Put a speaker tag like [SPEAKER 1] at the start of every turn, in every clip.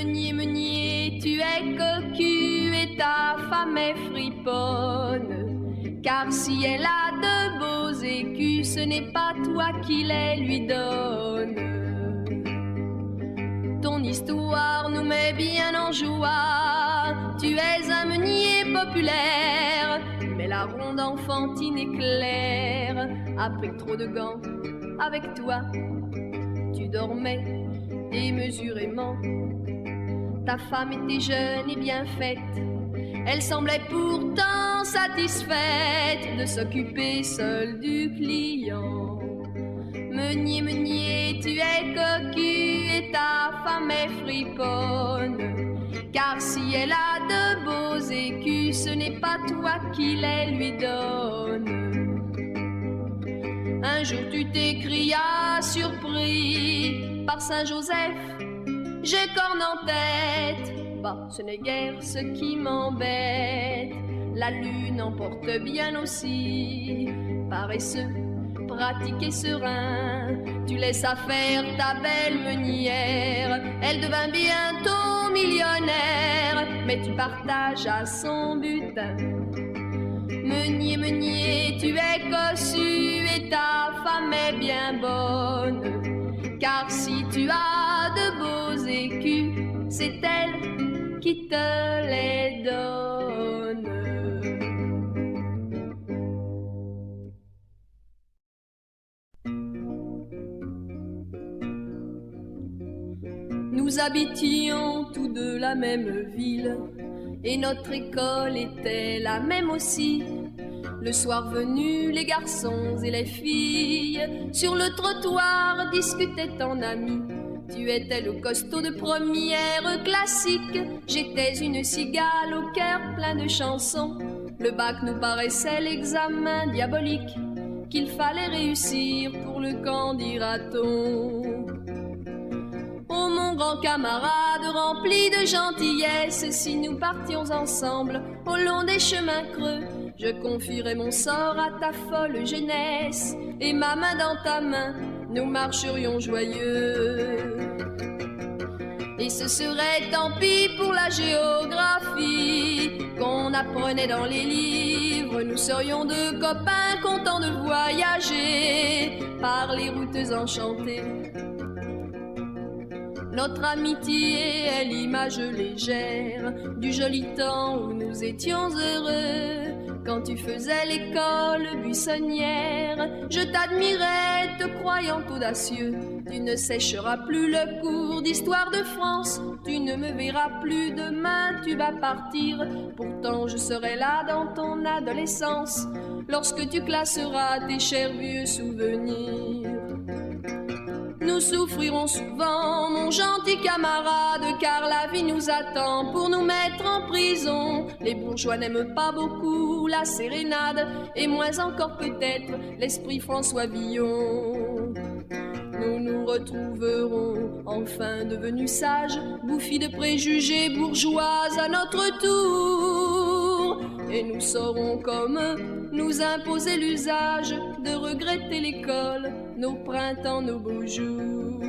[SPEAKER 1] Meunier, tu es cocu et ta femme est friponne. Car si elle a de beaux écus, ce n'est pas toi qui les lui donne. Ton histoire nous met bien en joie. Tu es un meunier populaire, mais la ronde enfantine éclaire a pris trop de gants avec toi. Tu dormais démesurément. Ta femme était jeune et bien faite. Elle semblait pourtant satisfaite de s'occuper seule du client. Meunier, tu es cocu et ta femme est friponne. Car si elle a de beaux écus, ce n'est pas toi qui les lui donne. Un jour tu t'écrias surpris par Saint-Joseph, j'ai corne en tête. Bah, ce n'est guère ce qui m'embête. La lune emporte bien aussi. Paresseux, pratique et serein, tu laisses faire ta belle meunière. Elle devint bientôt millionnaire, mais tu partages à son butin. Meunier, tu es cossu et ta femme est bien bonne. Car si tu as de beaux écus, c'est elle qui te les donne. Nous habitions tous deux la même ville, et notre école était la même aussi. Le soir venu, les garçons et les filles sur le trottoir discutaient en amis. Tu étais le costaud de première classique, j'étais une cigale au cœur plein de chansons. Le bac nous paraissait l'examen diabolique qu'il fallait réussir pour le candidaton. Oh mon grand camarade rempli de gentillesse, si nous partions ensemble au long des chemins creux, je confierais mon sort à ta folle jeunesse, et ma main dans ta main, nous marcherions joyeux. Et ce serait tant pis pour la géographie qu'on apprenait dans les livres. Nous serions deux copains contents de voyager par les routes enchantées. Notre amitié est l'image légère du joli temps où nous étions heureux. Quand tu faisais l'école buissonnière, je t'admirais, te croyant audacieux. Tu ne sécheras plus le cours d'histoire de France, tu ne me verras plus demain, tu vas partir. Pourtant je serai là dans ton adolescence, lorsque tu classeras tes chers vieux souvenirs. Nous souffrirons souvent, mon gentil camarade, car la vie nous attend pour nous mettre en prison. Les bourgeois n'aiment pas beaucoup la sérénade, et moins encore peut-être l'esprit François Villon. Nous nous retrouverons enfin devenus sages, bouffis de préjugés bourgeois à notre tour. Et nous saurons comme nous imposer l'usage de regretter l'école, nos printemps, nos beaux jours.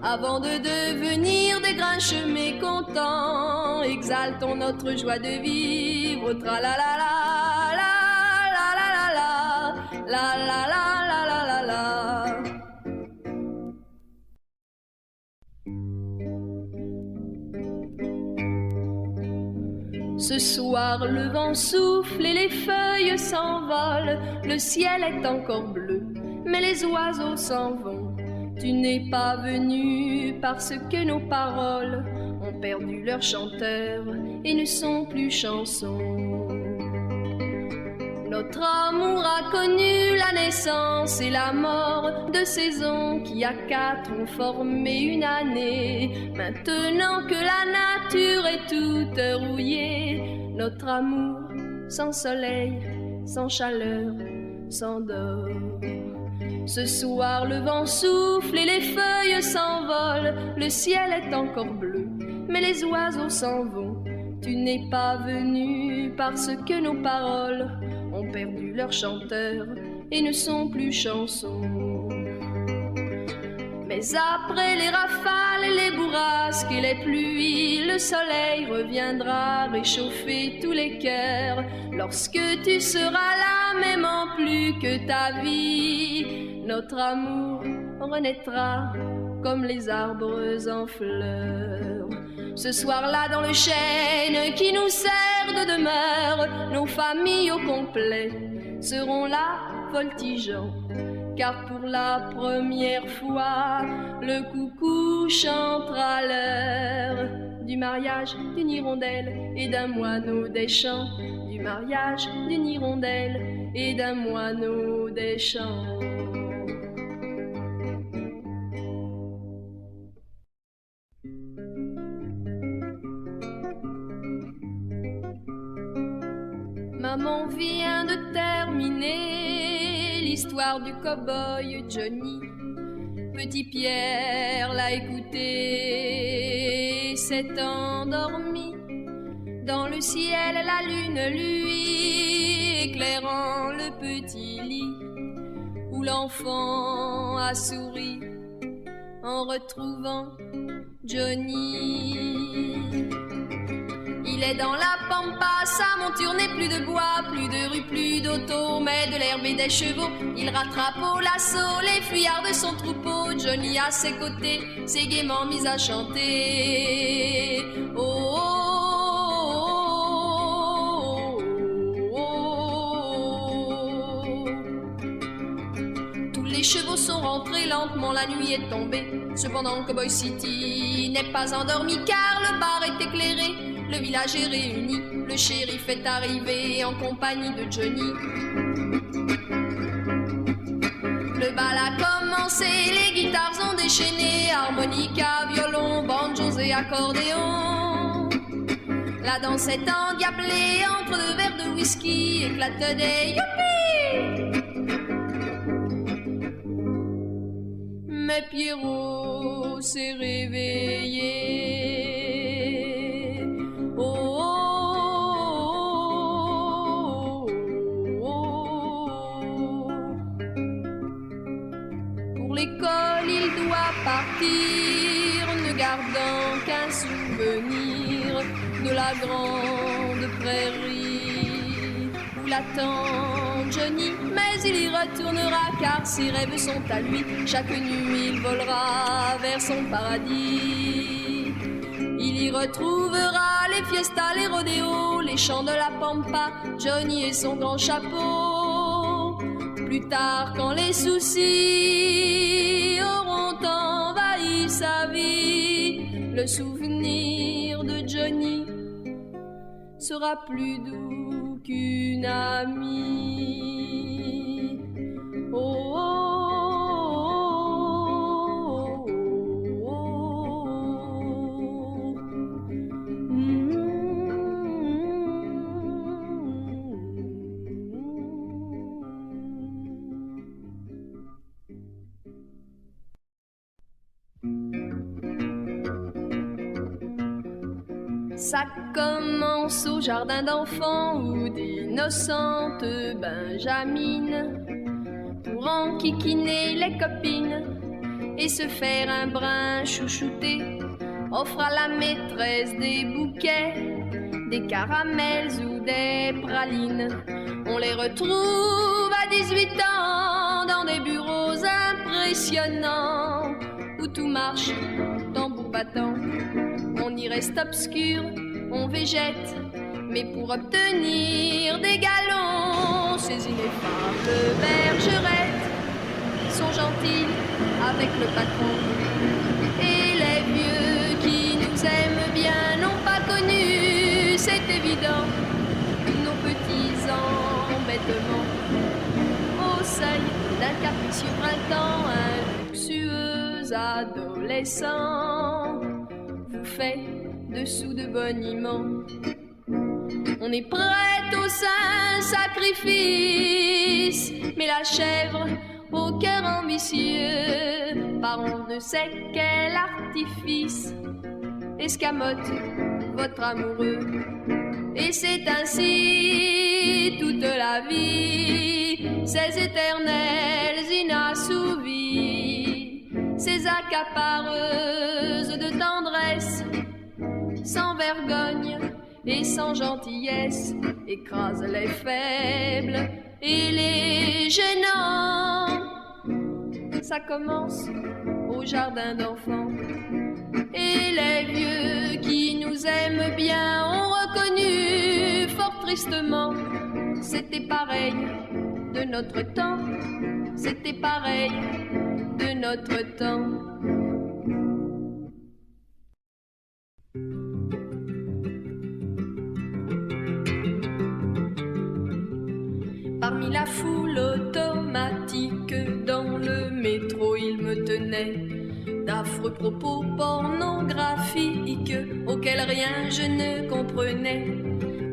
[SPEAKER 1] Avant de devenir des grinches mécontents, exaltons notre joie de vivre. Tra la la la la la la la la la la la la la la. Ce soir le vent souffle et les feuilles s'envolent, le ciel est encore bleu, mais les oiseaux s'en vont. Tu n'es pas venu parce que nos paroles ont perdu leur chanteur et ne sont plus chansons. Notre amour a connu la naissance et la mort, deux saisons qui à quatre ont formé une année. Maintenant que la nature est toute rouillée, notre amour sans soleil, sans chaleur, s'endort. Ce soir le vent souffle et les feuilles s'envolent, le ciel est encore bleu, mais les oiseaux s'en vont. Tu n'es pas venu parce que nos paroles ont perdu leur chanteur et ne sont plus chansons. Mais après les rafales, les bourrasques et les pluies, le soleil reviendra réchauffer tous les cœurs. Lorsque tu seras là, m'aimant plus que ta vie, notre amour renaîtra comme les arbres en fleurs. Ce soir-là, dans le chêne qui nous sert de demeure, nos familles au complet seront là voltigeant. Car pour la première fois, le coucou chantera l'heure du mariage d'une hirondelle et d'un moineau des champs. Du mariage d'une hirondelle et d'un moineau des champs. Maman vient de terminer l'histoire du cow-boy Johnny. Petit Pierre l'a écouté, s'est endormi. Dans le ciel, la lune, lui, éclairant le petit lit où l'enfant a souri en retrouvant Johnny. Il est dans la pampa, sa monture n'est plus de bois, plus de rue, plus d'auto, mais de l'herbe et des chevaux. Il rattrape au lasso les fuyards de son troupeau. Johnny à ses côtés s'est gaiement mis à chanter. Oh, oh, oh, oh, oh. Tous les chevaux sont rentrés lentement, la nuit est tombée. Cependant Cowboy City n'est pas endormi car le bar est éclairé. Le village est réuni, le shérif est arrivé en compagnie de Johnny. Le bal a commencé, les guitares ont déchaîné, harmonica, violon, banjos et accordéon. La danse est endiablée entre deux verres de whisky, éclate des youpi. Mais Pierrot s'est réveillé. L'école, il doit partir, ne gardant qu'un souvenir de la grande prairie où l'attend Johnny. Mais il y retournera car ses rêves sont à lui. Chaque nuit, il volera vers son paradis. Il y retrouvera les fiestas, les rodéos, les chants de la pampa, Johnny et son grand chapeau. Plus tard, quand les soucis auront envahi sa vie, le souvenir de Johnny sera plus doux qu'une amie. Oh, oh, oh, oh, oh. Ça commence au jardin d'enfants où d'innocentes benjamines pour enquiquiner les copines et se faire un brin chouchouté offre à la maîtresse des bouquets, des caramels ou des pralines. On les retrouve à 18 ans dans des bureaux impressionnants où tout marche tambour battant. On y reste obscur, on végète, mais pour obtenir des galons, ces ineffables bergerettes sont gentilles avec le patron. Et les vieux qui nous aiment bien n'ont pas connu, c'est évident, nos petits embêtements. Au seuil d'un capricieux printemps, un luxueux adolescent fait de sous de boniment. On est prêt au saint sacrifice, mais la chèvre au cœur ambitieux, par on ne sait quel artifice, escamote votre amoureux. Et c'est ainsi toute la vie, ces éternels inassouvis, ces accablants accapareuse de tendresse, sans vergogne et sans gentillesse, écrase les faibles et les gênants. Ça commence au jardin d'enfants, et les vieux qui nous aiment bien ont reconnu fort tristement, c'était pareil de notre temps, c'était pareil de notre temps. Parmi la foule automatique dans le métro, il me tenait d'affreux propos pornographiques auxquels rien je ne comprenais.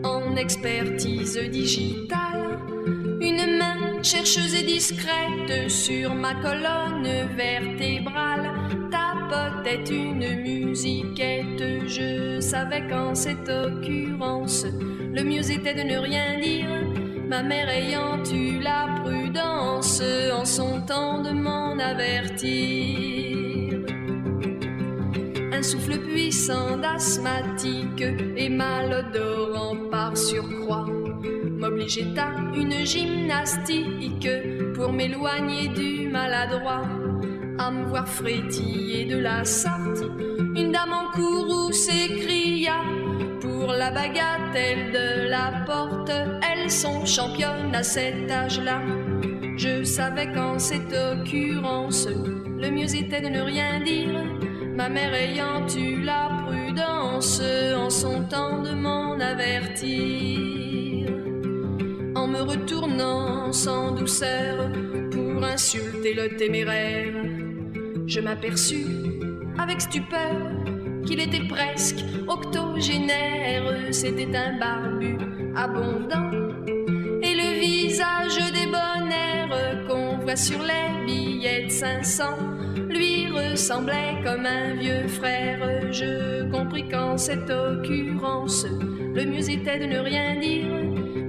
[SPEAKER 1] En expertise digitale, une main chercheuse et discrète sur ma colonne vertébrale tapotait une musiquette. Je savais qu'en cette occurrence, le mieux était de ne rien dire, ma mère ayant eu la prudence en son temps de m'en avertir. Un souffle puissant d'asthmatique et malodorant par surcroît m'obligeait à une gymnastique pour m'éloigner du maladroit. À me voir frétiller de la sorte, une dame en courroux s'écria: pour la bagatelle de la porte, elles sont championnes à cet âge-là. Je savais qu'en cette occurrence, le mieux était de ne rien dire, ma mère ayant eu la prudence en son temps de m'en avertir. En me retournant sans douceur pour insulter le téméraire, je m'aperçus avec stupeur qu'il était presque octogénaire. C'était un barbu abondant et le visage débonnaire qu'on voit sur les billets de 500 lui ressemblait comme un vieux frère. Je compris qu'en cette occurrence, le mieux était de ne rien dire,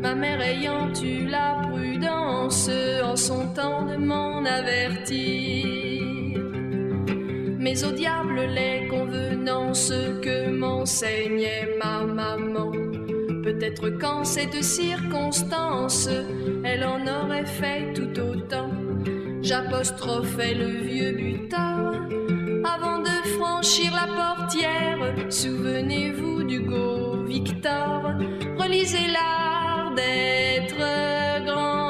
[SPEAKER 1] ma mère ayant eu la prudence en son temps de m'en avertir. Mais au diable les convenances que m'enseignait ma maman. Peut-être qu'en cette circonstance, elle en aurait fait tout autant. J'apostrophais le vieux buteur avant de franchir la portière. Souvenez-vous d'Hugo Victor, relisez l'art d'être grand.